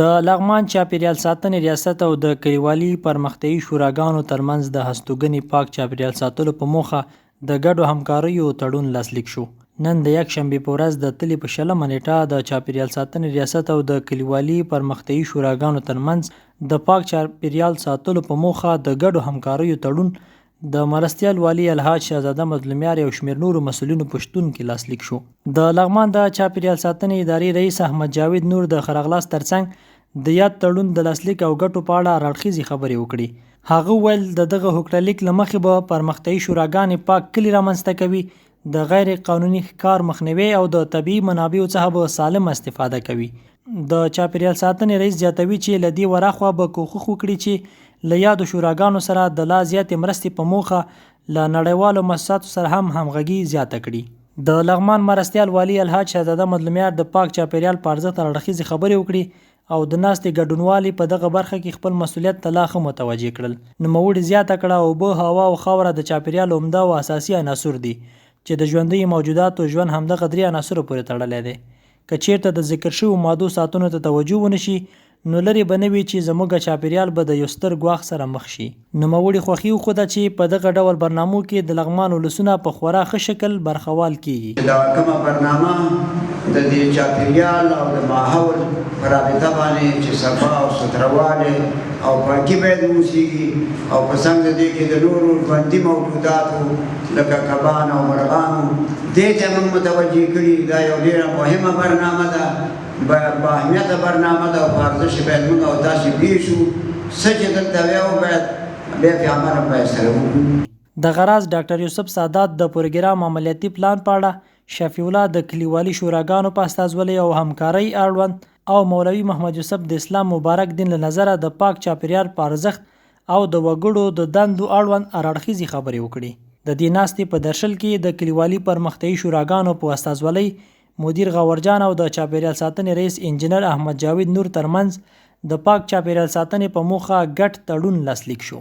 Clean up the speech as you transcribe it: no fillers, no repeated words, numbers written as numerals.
د لغمان چاپیریال ساتنې ریاست او د کلیوالي پرمختیایي شوراګانو ترمنځ د هستوګڼې پاک چاپیریال ساتلو په موخه د ګډو همکاریو تړون لاسلیک شو. نن د یکشنبې په ورځ د دکلي په 20 نېټه د چاپیریال ساتنې ریاست او د کلیوالي پرمختیایي شوراګانو ترمنځ د پاک چاپیریال ساتلو په موخه د ګډو همکاریو تړون د مرستیال والي الحاج شهزاده مظلوم او شمېر نورو مسوولینو په شتون کې لاسلیک شو. د لغمان د چاپیریال ساتنې ادارې رئیس احمد جاوید نور د راغلاست ترڅنګ د یاد تړون د لاسلیک او ګټو په اړه راړخیزې خبرې وکړي. هغه ویل د دغه هوکړلیک له مخې به پرمختیایي شوراګانې پاک کلي رامنځته کوي، د غیر قانوني ښکار مخنیوي او د طبیعي منابعو څخه به سالم استفاده کوي. د چاپیریال ساتنې رئیس زیاتوي چې له دې وراخوا به کوښښ وکړي چې له یادو شوراګانو سره د لا زیاتې مرستې په موخه له نړیوالو مؤسساتو سره هم همغږي زیاته کړي. د لغمان مرستیال والي الحاج شهزاده مظلوم د پاک چاپیریال په ارزښت راړخیزې خبرې وکړي او د ناستې ګډونوالي په دغه برخه کې خپل مسوولیت ته لا ښه متوجه کړل. نوموړي زیاته کړه اوبه، هوا او خاوره د چاپیریال عمده او اساسي عناصر دي چې د ژوندیو موجوداتو ژوند همدغه 3 عناصرو پورې تړلی دی. که چیرته د ذکر شویو مادو ساتنو ته توجه ونشي نو لرې به نه وي چې زموږ چاپیریال به د یو ستر ګواښ سره مخ شي. نوموړي خوښي وښوده چې په دغه ډول برنامو کې د لغمان ولسونه په خورا ښه شکل برخوال کیږي. دا کومه برنامه د دې چاپیریال او د ماحول په رابطه باندې چې صفا او سوتروالی او پاکي باید واوسیږي او په څنګ د دې کې د نورو ژوندي موجوداتو لکه کبان او مرغانو دې ته موږ متوجه کړي. دا یو ډېره مهمه برنامه ده، با اهمیته برنامه ده او په ارزښت باید موږ او تاسې پوه شو. څه چې دلته ویو باید بیا په عمل باید سره وکړو. دغه راز ډاکټر یوسف سادات د پروګرام عملیاتي پلان په اړه شفیع الله د کلیوالي شوراګانو په استازولۍ او همکارۍ اړوند او مولوي محمد یوسف د اسلام مبارک دین له نظره د پاک چاپیریال په ارزښت او د وګړو د دندو اړوند راړخیزې خبرې وکړي. د دې ناستې په درشل کې د کلیوالي پرمختیایي شوراګانو په استازولۍ مدیر غورجان او د چاپیریال ساتنې رئیس انجینر احمد جاوید نور ترمنځ د پاک چاپیریال ساتنې په موخه ګډ تړون لاسلیک شو.